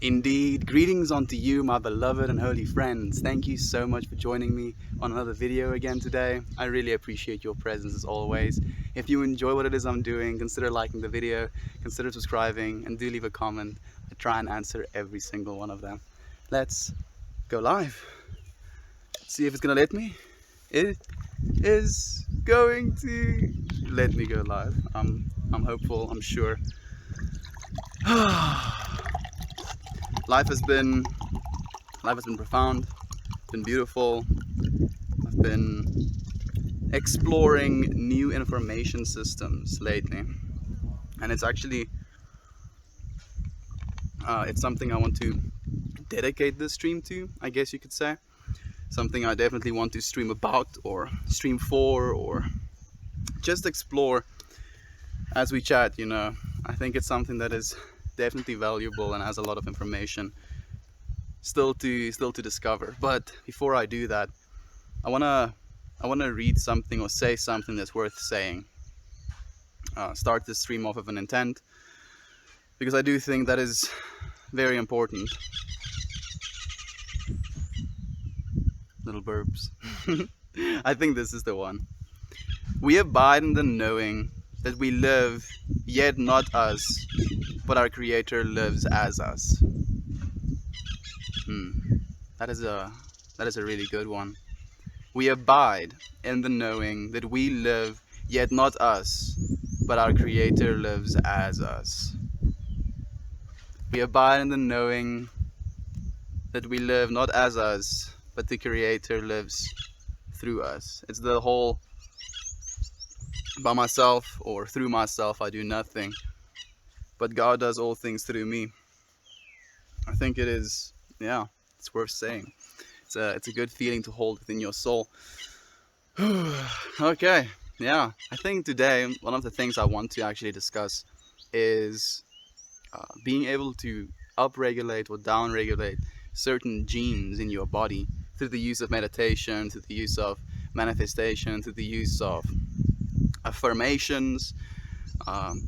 Indeed, greetings unto you, my beloved and holy friends. Thank you so much for joining me on another video again today. I really appreciate your presence as always. If you enjoy what it is I'm doing, consider liking the video, consider subscribing, and do leave a comment. I try and answer every single one of them. Let's go live. See if it's gonna let me. It is going to let me go live. I'm hopeful, I'm sure. Life has been profound, been beautiful. I've been exploring new information systems lately, and it's actually it's something I want to dedicate this stream to, I guess you could say. Something I definitely want to stream about, or stream for, or just explore as we chat. I think it's something that is definitely valuable and has a lot of information still to discover. But before I do that, I wanna read something or say something that's worth saying. Start this stream off with an intent, because I do think that is very important. Little burps. I think this is the one. We abide in the knowing that we live, yet not us, but our Creator lives as us. That is a really good one. We abide in the knowing that we live, yet not us, but our Creator lives as us. We abide in the knowing that we live not as us, but the Creator lives through us. It's the whole by myself or through myself I do nothing, but God does all things through me. I think it is, yeah, it's worth saying. It's a good feeling to hold within your soul. Okay, yeah, I think today one of the things I want to actually discuss is being able to upregulate or downregulate certain genes in your body through the use of meditation, through the use of manifestation, through the use of affirmations,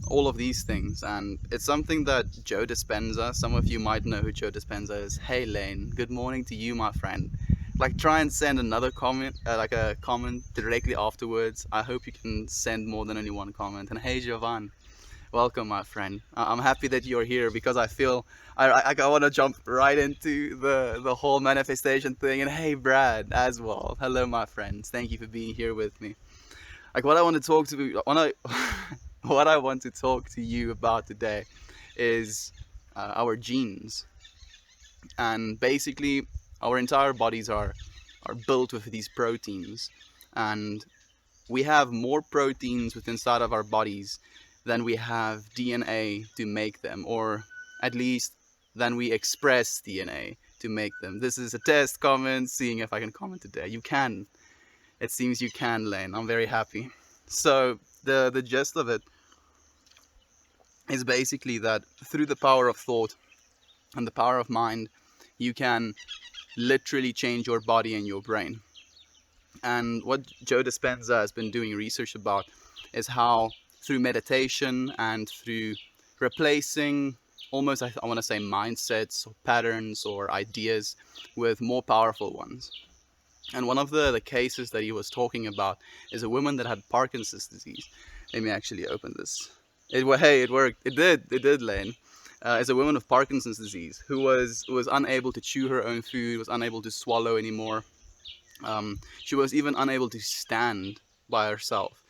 all of these things. And it's something that Joe Dispenza, some of you might know who Joe Dispenza is. Hey Lane, good morning to you, my friend. Like, try and send another comment, like a comment directly afterwards. I hope you can send more than only one comment. And hey Jovan, welcome, my friend. I'm happy that you're here, because I feel I want to jump right into the whole manifestation thing. And hey Brad as well, hello my friends, thank you for being here with me. Like, what I want to talk to what I want to talk to you about today is our genes. And basically our entire bodies are built with these proteins, and we have more proteins within inside of our bodies than we have DNA to make them, or at least than we express DNA to make them. This is a test comment, seeing if I can comment today. You can. It seems you can, Lane. I'm very happy. So the gist of it is basically that through the power of thought and the power of mind, you can literally change your body and your brain. And what Joe Dispenza has been doing research about is how through meditation and through replacing almost, I want to say, mindsets or patterns or ideas with more powerful ones. And one of the cases that he was talking about is a woman that had Parkinson's disease. Let me actually open this. Hey, it worked. It did, Lane. Is a woman with Parkinson's disease who was unable to chew her own food, was unable to swallow anymore. She was even unable to stand by herself.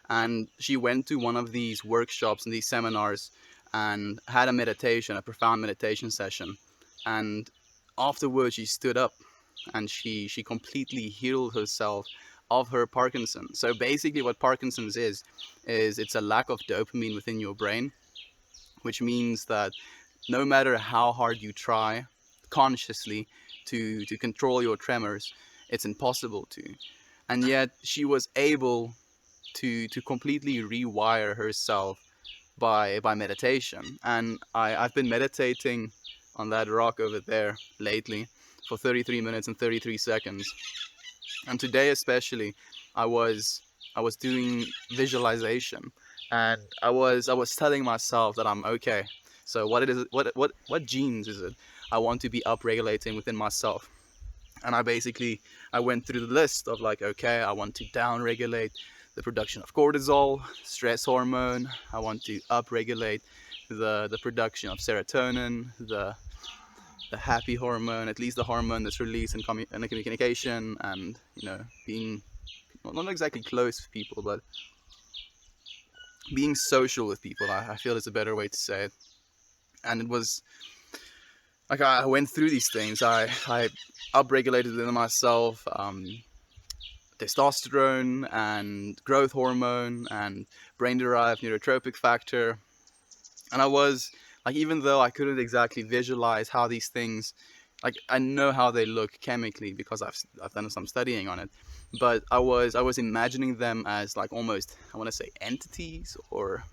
And she went to one of these workshops and these seminars and had a profound meditation session. And afterwards she stood up and she completely healed herself of her Parkinson's. So basically what Parkinson's is it's a lack of dopamine within your brain, which means that no matter how hard you try consciously to control your tremors, it's impossible to. And yet she was able to completely rewire herself by meditation. And I've been meditating on that rock over there lately for 33 minutes and 33 seconds. And today especially, I was doing visualization, and I was telling myself that I'm okay. So what genes is it I want to be upregulating within myself? And I went through the list of like, okay, I want to downregulate the production of cortisol, stress hormone. I want to upregulate the production of serotonin, the happy hormone, at least the hormone that's released in the communication, and being not exactly close with people, but being social with people. I feel is a better way to say it. And it was like I went through these things. I upregulated in myself testosterone and growth hormone and brain-derived neurotropic factor. And I was like, even though I couldn't exactly visualize how these things, like I know how they look chemically because I've done some studying on it, but I was imagining them as like almost, I want to say, entities or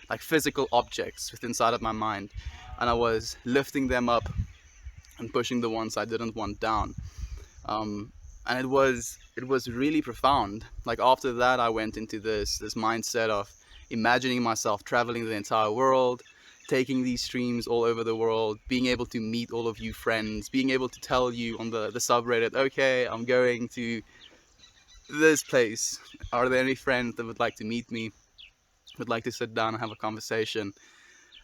like physical objects within inside of my mind, and I was lifting them up and pushing the ones I didn't want down. And it was really profound. Like after that, I went into this mindset of imagining myself traveling the entire world, taking these streams all over the world, being able to meet all of you friends, being able to tell you on the subreddit, okay, I'm going to this place. Are there any friends that would like to meet me, would like to sit down and have a conversation?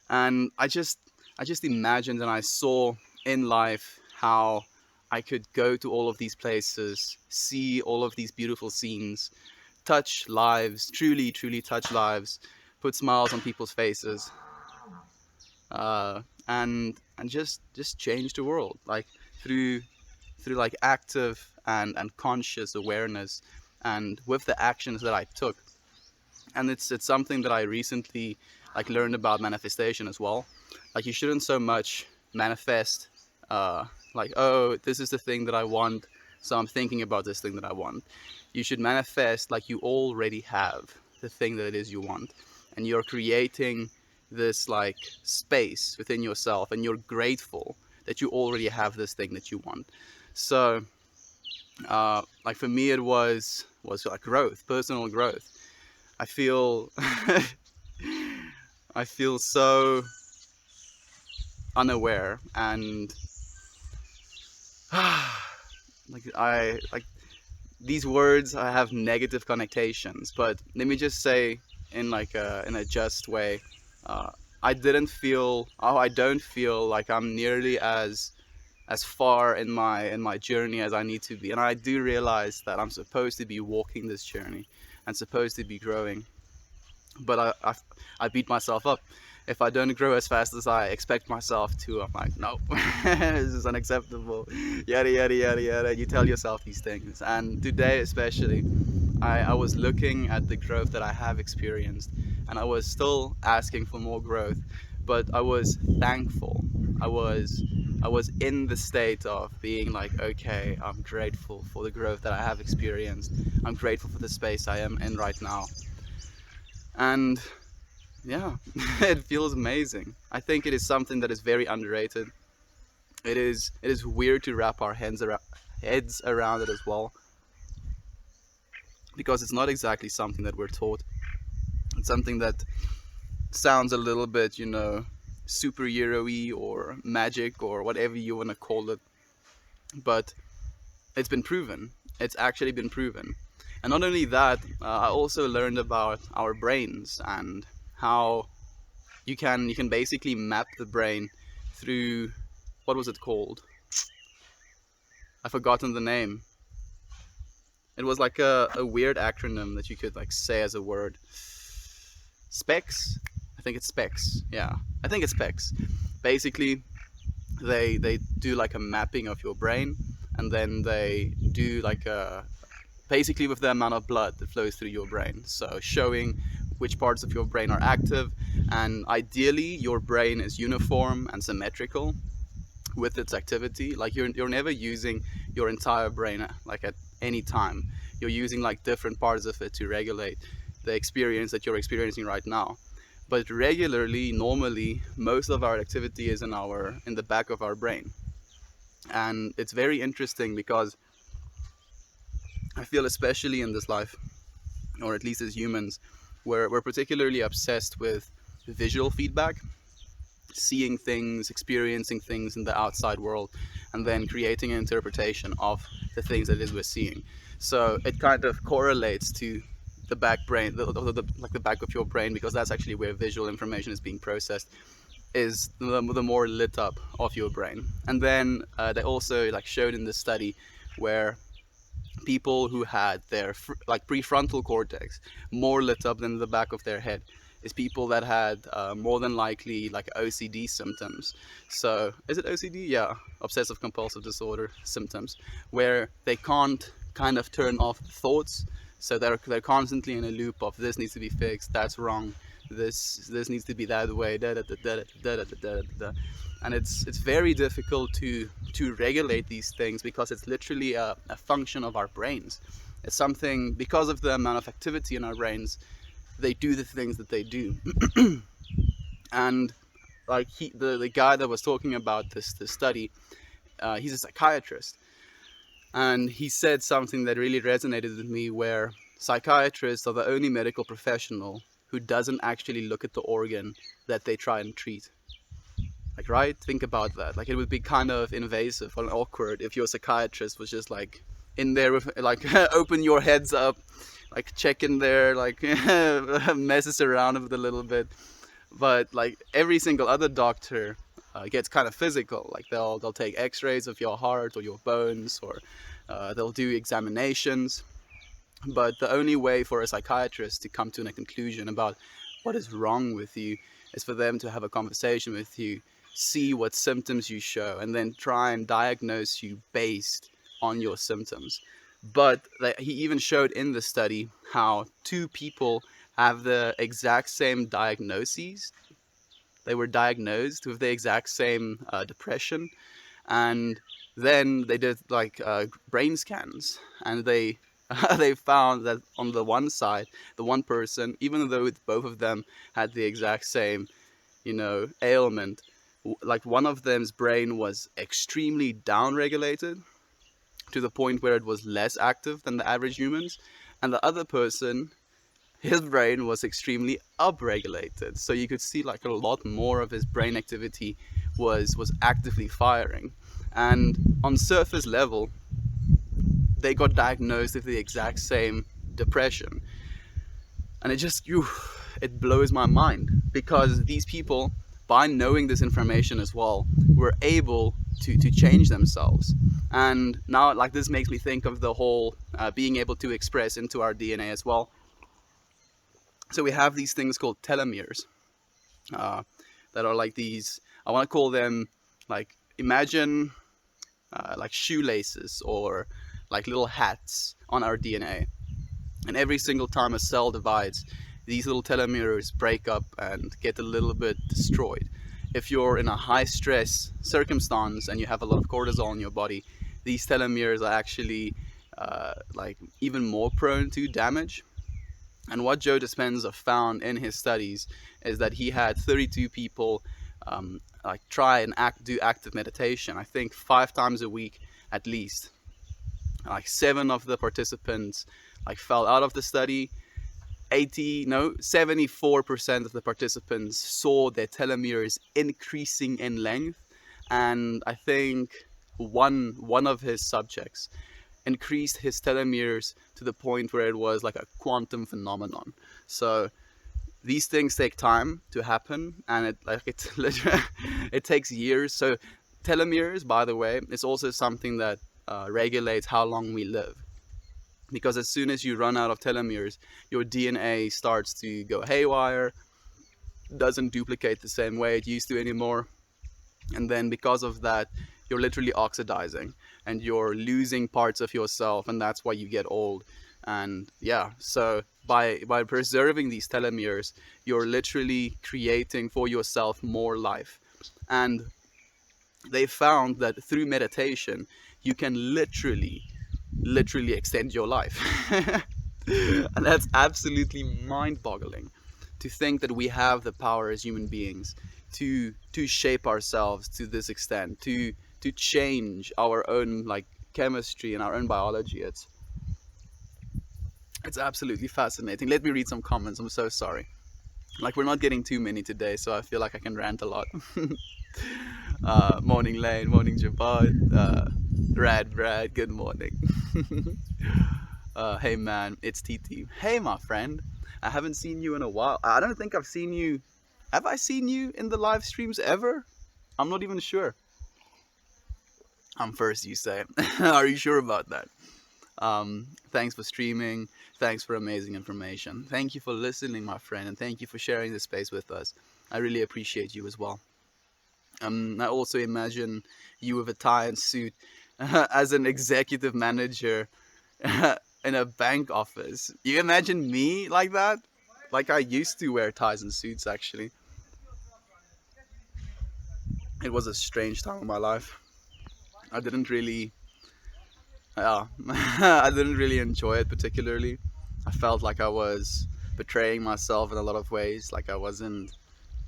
And I just imagined and I saw in life how I could go to all of these places, see all of these beautiful scenes, touch lives, truly touch lives, put smiles on people's faces, and just change the world, like through like active and conscious awareness, and with the actions that I took. And it's something that I recently like learned about manifestation as well. Like you shouldn't so much manifest like, oh, this is the thing that I want, so I'm thinking about this thing that I want. You should manifest like you already have the thing that it is you want, and you're creating this like space within yourself, and you're grateful that you already have this thing that you want. So like for me, it was like growth, personal growth. I feel I feel so unaware, and like these words, I have negative connotations, but let me just say in like in a just way, uh, I don't feel like I'm nearly as far in my journey as I need to be, and I do realize that I'm supposed to be walking this journey and supposed to be growing, but I beat myself up if I don't grow as fast as I expect myself to. I'm like, no, this is unacceptable, yada yada yada yada. You tell yourself these things, and today especially, I was looking at the growth that I have experienced, and I was still asking for more growth, but I was thankful. I was in the state of being like, okay, I'm grateful for the growth that I have experienced. I'm grateful for the space I am in right now, and yeah, it feels amazing. I think it is something that is very underrated. It is weird to wrap our heads around it as well, because it's not exactly something that we're taught. It's something that sounds a little bit, superhero-y or magic or whatever you want to call it. But it's been proven. It's actually been proven. And not only that, I also learned about our brains and how you can basically map the brain through, what was it called? I've forgotten the name. It was like a weird acronym that you could like say as a word. Specs? I think it's specs. Yeah, I think it's specs. Basically, they do like a mapping of your brain, and then they do like a, basically with the amount of blood that flows through your brain. So showing which parts of your brain are active, and ideally your brain is uniform and symmetrical with its activity. Like you're never using your entire brain like at any time. You're using like different parts of it to regulate the experience that you're experiencing right now. But regularly, normally, most of our activity is in the back of our brain. And it's very interesting because I feel, especially in this life, or at least as humans, we're particularly obsessed with visual feedback. seeing things, experiencing things in the outside world, and then creating an interpretation of the things that it is we're seeing. So it kind of correlates to the back brain, like the back of your brain, because that's actually where visual information is being processed, is the more lit up of your brain. And then they also like showed in the study where people who had their like prefrontal cortex more lit up than the back of their head is people that had more than likely like OCD symptoms. So is it OCD? Yeah, obsessive compulsive disorder symptoms, where they can't kind of turn off thoughts. So they're constantly in a loop of this needs to be fixed, that's wrong, this needs to be that way, da da da da da da da da da. And it's very difficult to regulate these things, because it's literally a function of our brains. It's something, because of the amount of activity in our brains, they do the things that they do. And like the guy that was talking about this study, he's a psychiatrist, and he said something that really resonated with me, where psychiatrists are the only medical professional who doesn't actually look at the organ that they try and treat. Like, right? Think about that. Like, it would be kind of invasive and awkward if your psychiatrist was just like in there with like open your heads up, like check in there, like messes around with it a little bit. But like every single other doctor gets kind of physical. Like they'll take X-rays of your heart or your bones, or they'll do examinations. But the only way for a psychiatrist to come to a conclusion about what is wrong with you is for them to have a conversation with you, see what symptoms you show, and then try and diagnose you based on your symptoms. But he even showed in the study how two people have the exact same diagnoses. They were diagnosed with the exact same depression, and then they did like brain scans, and they they found that on the one side, the one person, even though both of them had the exact same, ailment, like one of them's brain was extremely downregulated to the point where it was less active than the average humans, and the other person, his brain was extremely upregulated. So you could see like a lot more of his brain activity was actively firing. And on surface level, they got diagnosed with the exact same depression. And it blows my mind, because these people, by knowing this information as well, were able to change themselves. And now, like, this makes me think of the whole being able to express into our DNA as well. So we have these things called telomeres that are like these, I want to call them, like, imagine like shoelaces or like little hats on our DNA. And every single time a cell divides, these little telomeres break up and get a little bit destroyed. If you're in a high stress circumstance and you have a lot of cortisol in your body, these telomeres are actually like even more prone to damage. And what Joe Dispenza found in his studies is that he had 32 people like try and do active meditation, I think 5 times a week at least. Like 7 of the participants like fell out of the study. 74% of the participants saw their telomeres increasing in length, and I think one of his subjects increased his telomeres to the point where it was like a quantum phenomenon. So these things take time to happen, and it takes years. So telomeres, by the way, is also something that regulates how long we live. Because as soon as you run out of telomeres, your DNA starts to go haywire, doesn't duplicate the same way it used to anymore. And then because of that, you're literally oxidizing and you're losing parts of yourself, and that's why you get old. And yeah, so by preserving these telomeres, you're literally creating for yourself more life. And they found that through meditation, you can literally extend your life. And that's absolutely mind-boggling, to think that we have the power as human beings to shape ourselves to this extent, to change our own like chemistry and our own biology. It's absolutely fascinating. Let me read some comments. I'm so sorry. Like, we're not getting too many today, so I feel like I can rant a lot. Morning Lane, morning Jabad, Rad Brad, good morning. Hey man, it's TT. Hey my friend, I haven't seen you in a while. I don't think I've seen you. Have I seen you in the live streams ever? I'm not even sure. I'm first, you say. Are you sure about that? Thanks for streaming. Thanks for amazing information. Thank you for listening, my friend, and thank you for sharing this space with us. I really appreciate you as well. I also imagine you with a tie and suit as an executive manager in a bank office. You imagine me like that? Like, I used to wear ties and suits, actually. It was a strange time of my life. I didn't really, yeah, I didn't really enjoy it particularly. I felt like I was betraying myself in a lot of ways, like I wasn't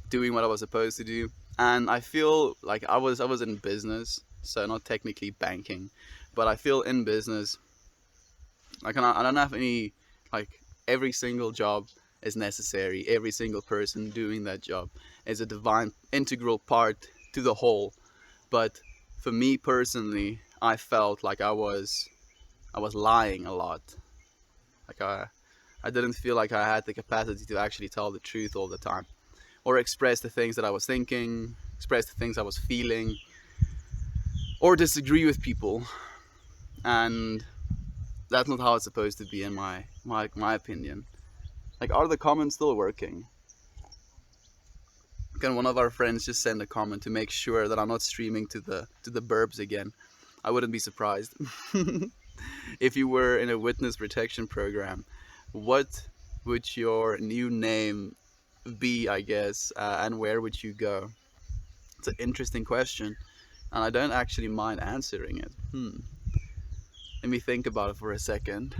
doing what I was supposed to do. And I feel like I was in business, so not technically banking, but I feel in business, like I don't have any, like, every single job is necessary. Every single person doing that job is a divine integral part to the whole. But for me personally, I felt like I was lying a lot. Like I didn't feel like I had the capacity to actually tell the truth all the time, or express the things that I was thinking, express the things I was feeling, or disagree with people. And that's not how it's supposed to be, in my opinion. Like, are the comments still working? Can one of our friends just send a comment to make sure that I'm not streaming to the burbs again? I wouldn't be surprised. If you were in a witness protection program, what would your new name be, I guess, and where would you go? It's an interesting question, and I don't actually mind answering it. Let me think about it for a second.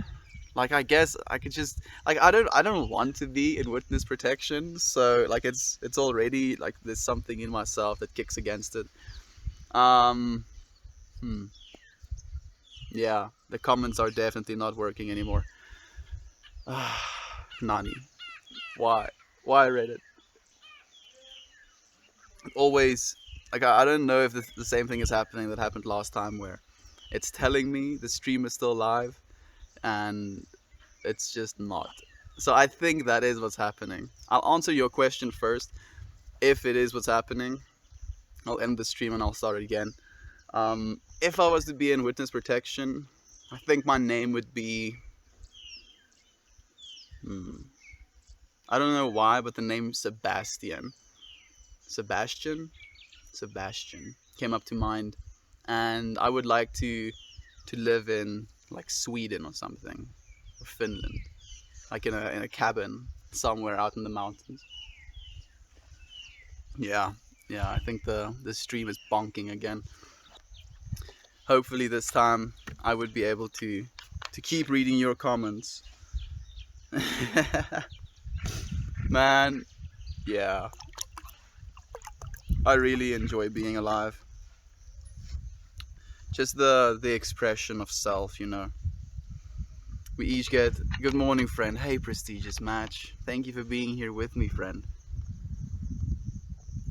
Like, I guess I could just, like, I don't want to be in witness protection, so like it's already like there's something in myself that kicks against it. Um, hmm. Yeah, the comments are definitely not working anymore. Nani, why? Why Reddit? Always, like, I don't know if the same thing is happening that happened last time, where it's telling me the stream is still live and it's just not. So I think that is what's happening. I'll answer your question first. If it is what's happening, I'll end the stream and I'll start it again. If I was to be in witness protection, I think my name would be. I don't know why, but the name Sebastian. Sebastian? Sebastian came up to mind. And I would like to live in, like, Sweden or something. Or Finland. Like in a cabin somewhere out in the mountains. Yeah, yeah, I think the stream is bonking again. Hopefully this time I would be able to keep reading your comments. Man, yeah. I really enjoy being alive. Just the expression of self, you know. We each get good morning, friend. Hey, prestigious match. Thank you for being here with me, friend.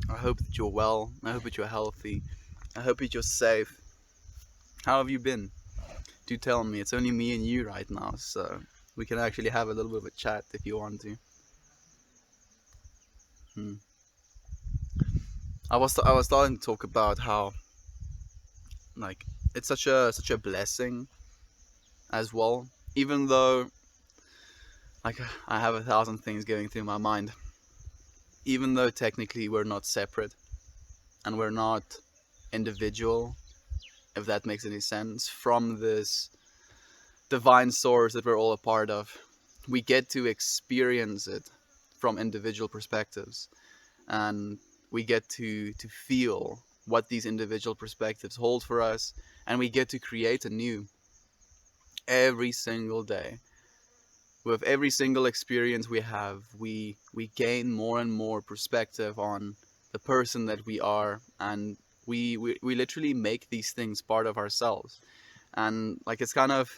I hope that you're well. I hope that you're healthy. I hope that you're safe. How have you been? Do tell me. It's only me and you right now, so we can actually have a little bit of a chat if you want to. Hmm. I was starting to talk about how, like, it's such a blessing as well, even though, like, I have 1,000 things going through my mind. Even though technically we're not separate and we're not individual, if that makes any sense, from this divine source that we're all a part of, we get to experience it from individual perspectives, and we get to feel what these individual perspectives hold for us, and we get to create anew every single day. With every single experience we have, we gain more and more perspective on the person that we are, and we literally make these things part of ourselves. And, like, it's kind of,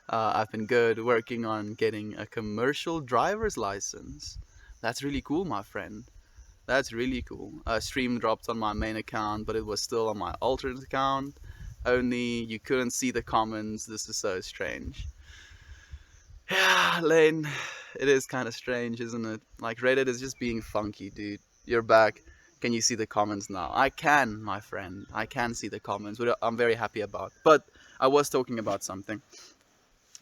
I've been good working on getting a commercial driver's license. That's really cool, my friend. That's really cool. A stream dropped on my main account, but it was still on my alternate account. Only you couldn't see the comments. This is so strange. Yeah, Lane, it is kind of strange, isn't it? Like, Reddit is just being funky, dude. You're back. Can you see the comments now? I can, my friend. I can see the comments, which I'm very happy about. But I was talking about something.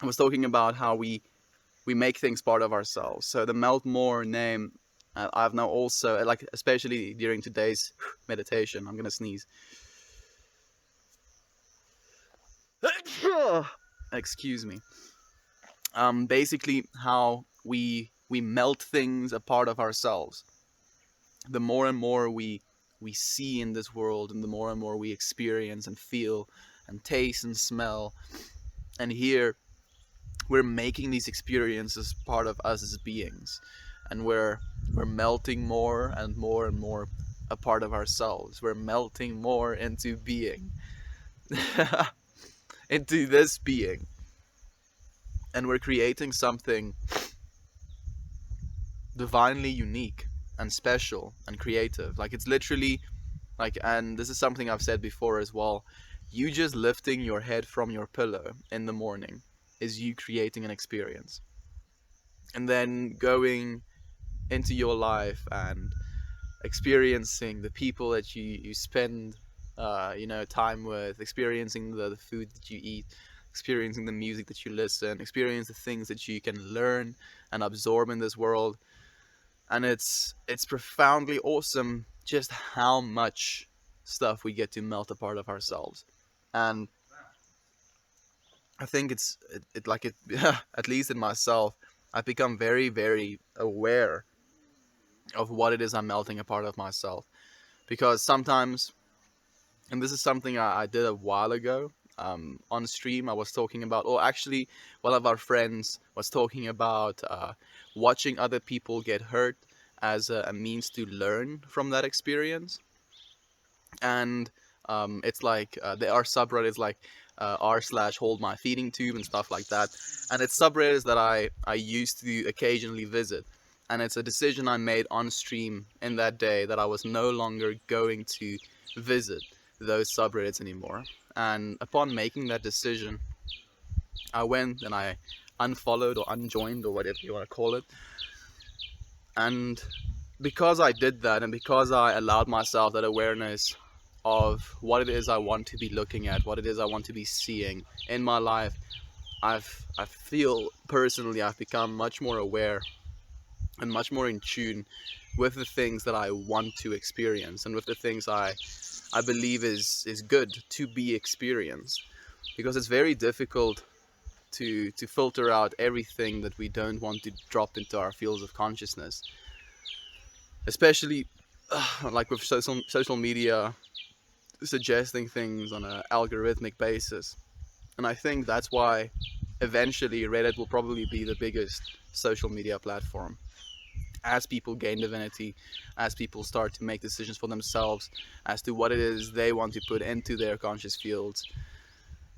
I was talking about how we make things part of ourselves. So the Melt More name, I've now also, like, especially during today's meditation, I'm gonna sneeze. Excuse me. Basically, how we melt things a part of ourselves. The more and more we see in this world, and the more and more we experience and feel and taste and smell and hear, we're making these experiences part of us as beings, and we're melting more and more and more a part of ourselves. We're melting more into being, into this being, and we're creating something divinely unique and special and creative. Like, it's literally like, and this is something I've said before as well, you just lifting your head from your pillow in the morning is you creating an experience, and then going into your life and experiencing the people that you spend time with, experiencing the food that you eat, experiencing the music that you listen, experience the things that you can learn and absorb in this world. And it's profoundly awesome just how much stuff we get to melt apart of ourselves. And I think it like it at least in myself, I've become very, very aware of what it is I'm melting apart of myself. Because sometimes, and this is something I did a while ago, on stream, I was talking about, or actually one of our friends was talking about watching other people get hurt as a means to learn from that experience. And it's like there are subreddits like r/hold my feeding tube and stuff like that, and it's subreddits that I used to occasionally visit. And it's a decision I made on stream in that day that I was no longer going to visit those subreddits anymore. And upon making that decision, I went and I unfollowed or unjoined or whatever you want to call it. And because I did that, and because I allowed myself that awareness of what it is I want to be looking at, what it is I want to be seeing in my life, I feel personally I've become much more aware and much more in tune with the things that I want to experience, and with the things I believe is good to be experienced. Because it's very difficult to filter out everything that we don't want to drop into our fields of consciousness, especially like with social media suggesting things on an algorithmic basis. And I think that's why eventually Reddit will probably be the biggest social media platform. As people gain divinity, as people start to make decisions for themselves as to what it is they want to put into their conscious fields,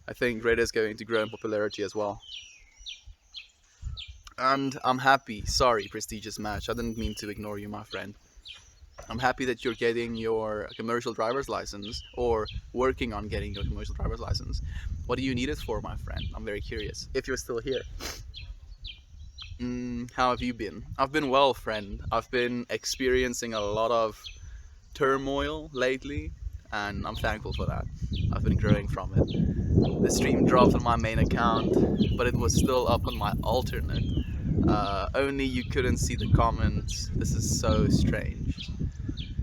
I think Reddit is going to grow in popularity as well. And I'm happy. Sorry, prestigious match. I didn't mean to ignore you, my friend. I'm happy that you're getting your commercial driver's license, or working on getting your commercial driver's license. What do you need it for, my friend? I'm very curious. If you're still here. How have you been? I've been well, friend. I've been experiencing a lot of turmoil lately, and I'm thankful for that. I've been growing from it. The stream dropped on my main account, but it was still up on my alternate. Only you couldn't see the comments. This is so strange.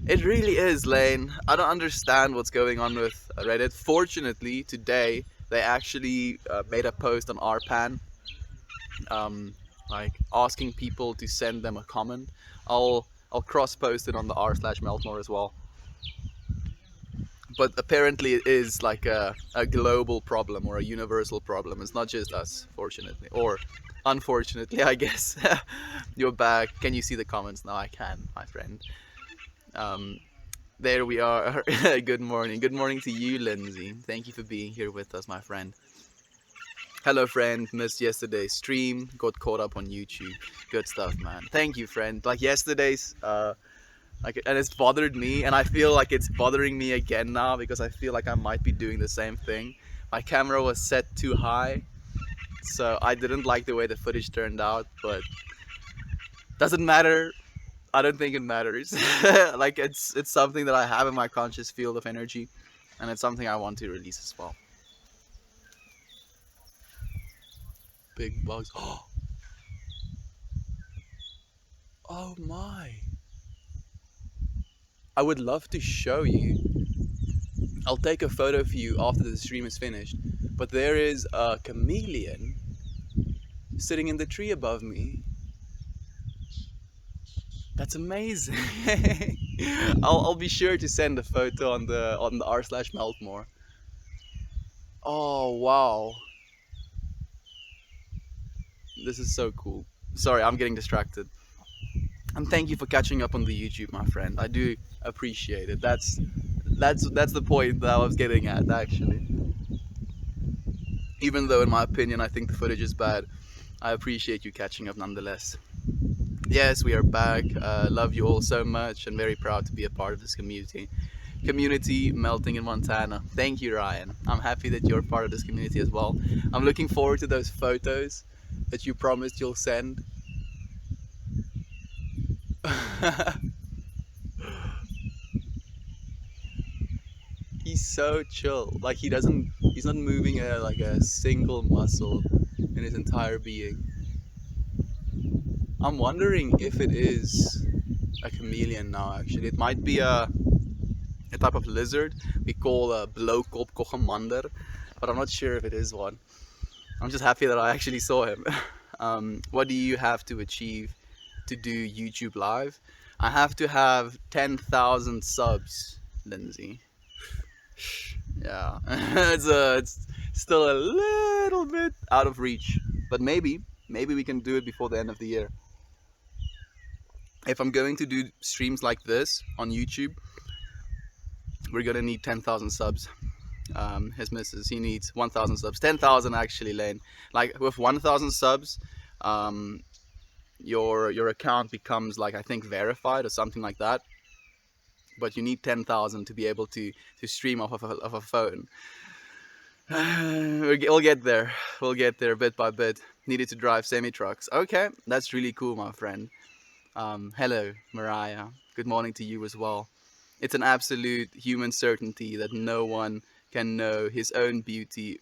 It really is, Lane. I don't understand what's going on with Reddit. Fortunately, today they actually made a post on RPAN, like asking people to send them a comment. I'll cross post it on the r/Meltmore as well. But apparently it is like a global problem or a universal problem. It's not just us, fortunately, or unfortunately, I guess. You're back. Can you see the comments now? I can, my friend. There we are. Good morning. Good morning to you, Lindsay. Thank you for being here with us, my friend. Hello friend, missed yesterday's stream, got caught up on YouTube. Good stuff, man. Thank you, friend. Like yesterday's, and it's bothered me, and I feel like it's bothering me again now because I feel like I might be doing the same thing. My camera was set too high, so I didn't like the way the footage turned out, but doesn't matter. I don't think it matters. Like it's something that I have in my conscious field of energy, and it's something I want to release as well. Big bugs. Oh my. I would love to show you. I'll take a photo of you after the stream is finished. But there is a chameleon sitting in the tree above me. That's amazing. I'll be sure to send a photo on the r/Meltmore. Oh wow. This is so cool. Sorry, I'm getting distracted. And thank you for catching up on the YouTube, my friend. I do appreciate it. That's the point that I was getting at, actually. Even though, in my opinion, I think the footage is bad, I appreciate you catching up nonetheless. Yes, we are back. Love you all so much, and very proud to be a part of this community. Community melting in Montana. Thank you, Ryan. I'm happy that you're part of this community as well. I'm looking forward to those photos that you promised you'll send. He's so chill. Like he's not moving like a single muscle in his entire being. I'm wondering if it is a chameleon now. Actually, it might be a type of lizard we call a blauwkop kogelmander, but I'm not sure if it is one. I'm just happy that I actually saw him. What do you have to achieve to do YouTube live? I have to have 10,000 subs, Lindsay. Yeah, it's still a little bit out of reach, but maybe we can do it before the end of the year. If I'm going to do streams like this on YouTube, we're gonna need 10,000 subs. His missus, he needs 1,000 subs. 10,000 actually, Lane. Like with 1,000 subs, your account becomes like I think verified or something like that. But you need 10,000 to be able to stream off of a phone. We'll get there. We'll get there bit by bit. Needed to drive semi-trucks. Okay, that's really cool, my friend. Hello, Mariah. Good morning to you as well. It's an absolute human certainty that no one can know his own beauty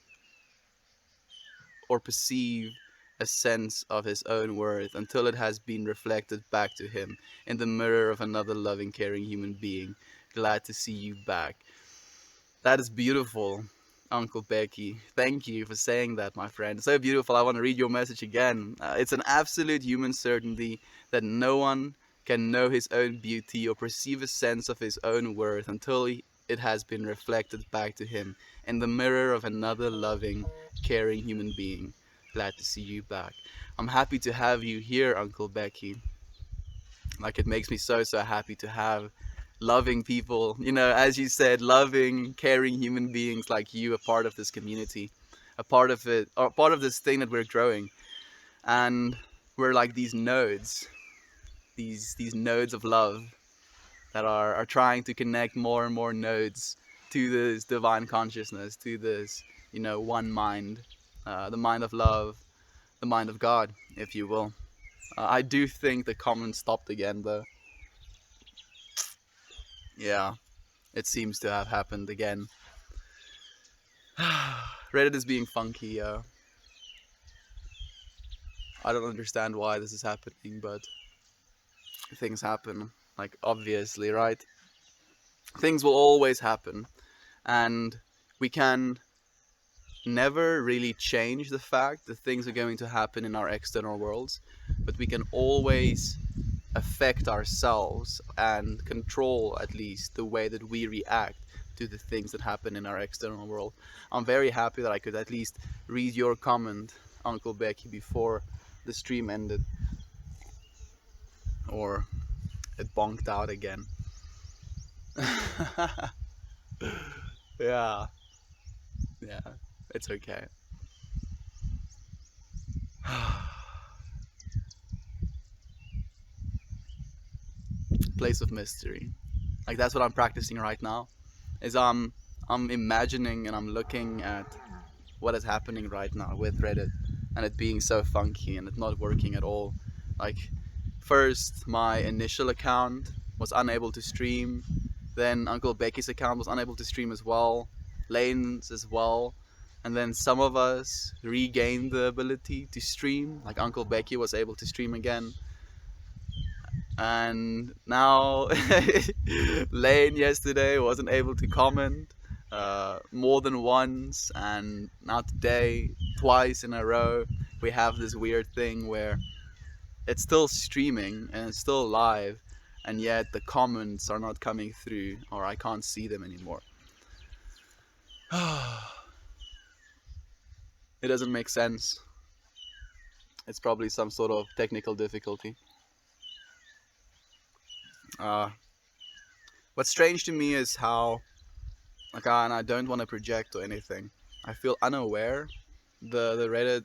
or perceive a sense of his own worth until it has been reflected back to him in the mirror of another loving, caring human being. Glad to see you back. That is beautiful, Uncle Becky. Thank you for saying that, my friend. So beautiful. I want to read your message again. It's an absolute human certainty that no one can know his own beauty or perceive a sense of his own worth until it has been reflected back to him in the mirror of another loving, caring human being. Glad to see you back. I'm happy to have you here, Uncle Becky. Like, it makes me so happy to have loving people, you know, as you said, loving, caring human beings like you, a part of this community, a part of it, or part of this thing that we're growing. And we're like these nodes, these nodes of love that are trying to connect more and more nodes to this divine consciousness, to this, you know, one mind, the mind of love, the mind of God, if you will. I do think the comment stopped again, though. Yeah, it seems to have happened again. Reddit is being funky, I don't understand why this is happening, but things happen. Like, obviously, right? Things will always happen, and we can never really change the fact that things are going to happen in our external worlds, but we can always affect ourselves and control, at least, the way that we react to the things that happen in our external world. I'm very happy that I could at least read your comment, Uncle Becky, before the stream ended, or it bonked out again. Yeah, it's okay. Place of mystery. Like that's what I'm practicing right now. Is I'm imagining and I'm looking at what is happening right now with Reddit and it being so funky and it not working at all. Like first my initial account was unable to stream, then Uncle Becky's account was unable to stream as well, Lane's as well, and then some of us regained the ability to stream, like Uncle Becky was able to stream again. And now Lane yesterday wasn't able to comment more than once, and now today twice in a row we have this weird thing where it's still streaming and it's still live, and yet the comments are not coming through, or I can't see them anymore. It doesn't make sense. It's probably some sort of technical difficulty. What's strange to me is how, like, and I don't want to project or anything, I feel unaware the Reddit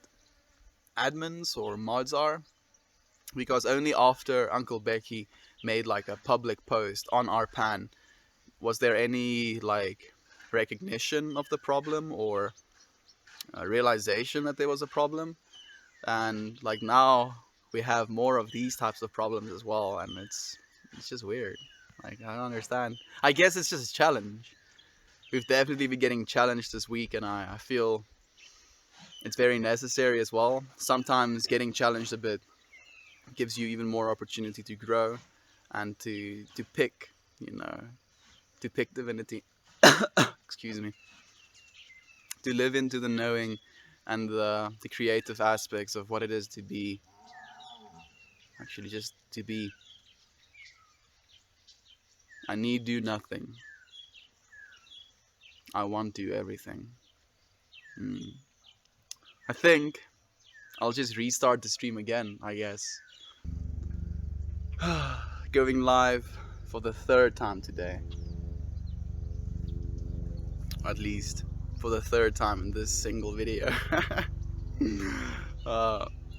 admins or mods are, because only after Uncle Becky made like a public post on our pan was there any like recognition of the problem or realization that there was a problem. And like now we have more of these types of problems as well, and it's just weird. Like I don't understand. I guess it's just a challenge. We've definitely been getting challenged this week, and I feel it's very necessary as well. Sometimes getting challenged a bit gives you even more opportunity to grow and to pick, you know, to pick divinity. Excuse me. To live into the knowing and the creative aspects of what it is to be. Actually, just to be. I need do nothing. I want to do everything. I think I'll just restart the stream again, I guess. Going live for the third time today. At least for the third time in this single video.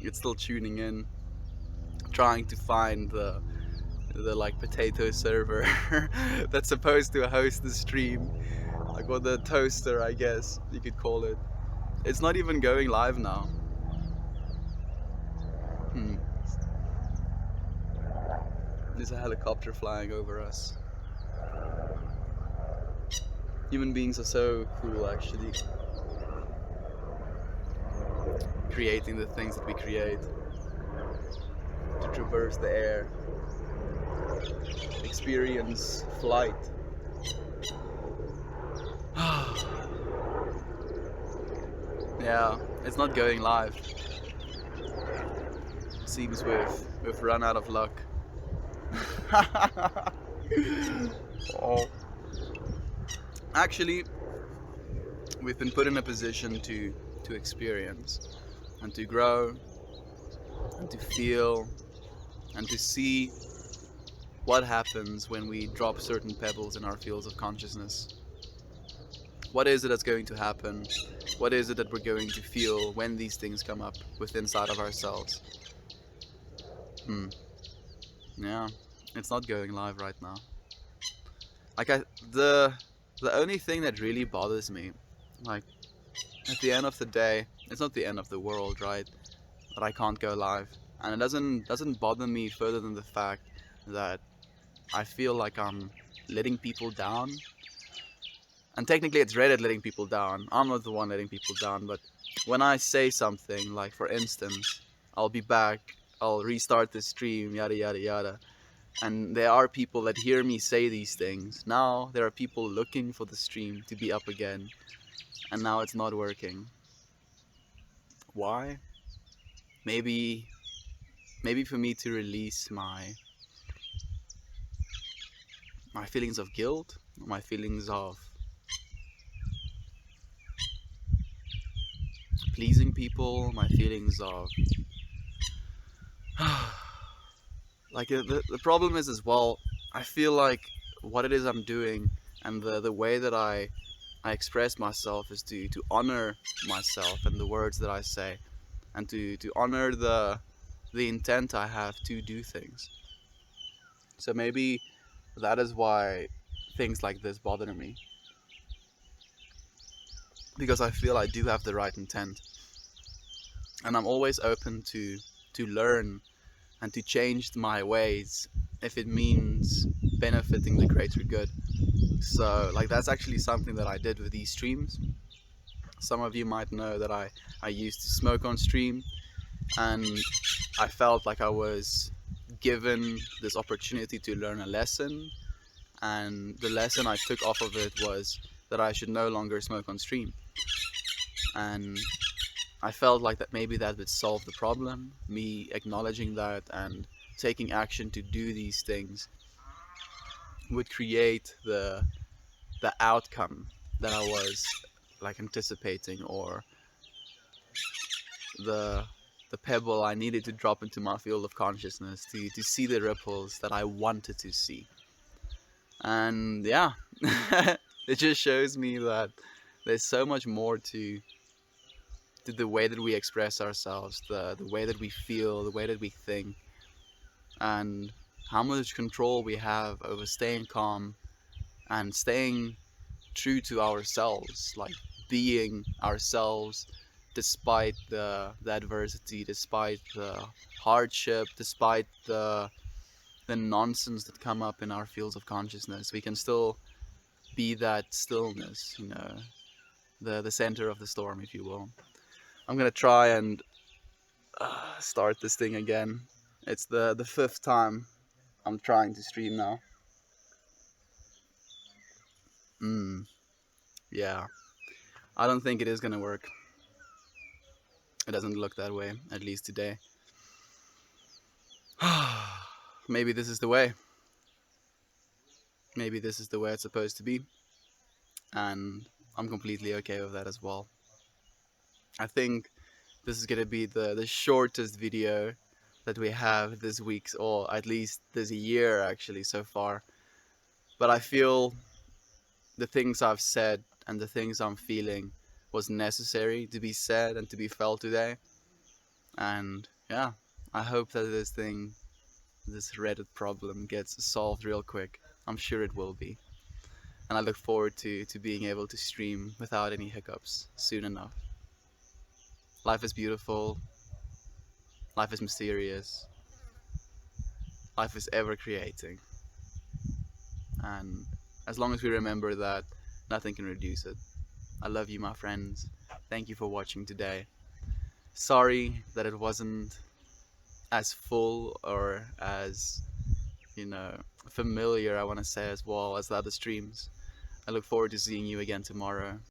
It's still tuning in, trying to find the like potato server that's supposed to host the stream, like, or the toaster, I guess you could call it. It's not even going live now. There's a helicopter flying over us. Human beings are so cool, actually. Creating the things that we create, to traverse the air, experience flight. Yeah, it's not going live. Seems we've run out of luck. Oh. Actually, we've been put in a position to experience and to grow and to feel and to see what happens when we drop certain pebbles in our fields of consciousness. What is it that's going to happen? What is it that we're going to feel when these things come up within inside of ourselves? Yeah, it's not going live right now. Like the only thing that really bothers me, like, at the end of the day, it's not the end of the world, right? That I can't go live, and it doesn't bother me further than the fact that I feel like I'm letting people down. And technically it's Reddit letting people down. I'm not the one letting people down, but when I say something, like for instance, I'll be back, I'll restart the stream, yada yada yada, and there are people that hear me say these things. Now there are people looking for the stream to be up again, and now it's not working. Why? Maybe for me to release my feelings of guilt, my feelings of pleasing people, my feelings of like the problem is as well, I feel like what it is I'm doing and the way that I express myself is to honor myself and the words that I say. and to honor the intent I have to do things. So maybe that is why things like this bother me, because I feel I do have the right intent, and I'm always open to learn and to change my ways if it means benefiting the greater good. So like that's actually something that I did with these streams. Some of you might know that I used to smoke on stream, and I felt like I was given this opportunity to learn a lesson, and the lesson I took off of it was that I should no longer smoke on stream. And I felt like that maybe that would solve the problem. Me acknowledging that and taking action to do these things would create the outcome that I was like anticipating, or the the pebble I needed to drop into my field of consciousness to see the ripples that I wanted to see. And yeah, it just shows me that there's so much more to the way that we express ourselves, the way that we feel, the way that we think, and how much control we have over staying calm and staying true to ourselves, like being ourselves despite the adversity, despite the hardship, despite the nonsense that come up in our fields of consciousness. We can still be that stillness, you know, the center of the storm, if you will. I'm gonna try and start this thing again. It's the fifth time I'm trying to stream now. Yeah, I don't think it is gonna work. It doesn't look that way, at least today. Maybe this is the way. Maybe this is the way it's supposed to be, and I'm completely okay with that as well. I think this is gonna be the shortest video that we have this week, or at least this year actually so far. But I feel the things I've said and the things I'm feeling was necessary to be said and to be felt today. And yeah, I hope that this Reddit problem gets solved real quick. I'm sure it will be. And I look forward to being able to stream without any hiccups soon enough. Life is beautiful. Life is mysterious. Life is ever creating. And as long as we remember that, nothing can reduce it. I love you, my friends. Thank you for watching today. Sorry that it wasn't as full or as, you know, familiar, I want to say, as well as the other streams. I look forward to seeing you again tomorrow.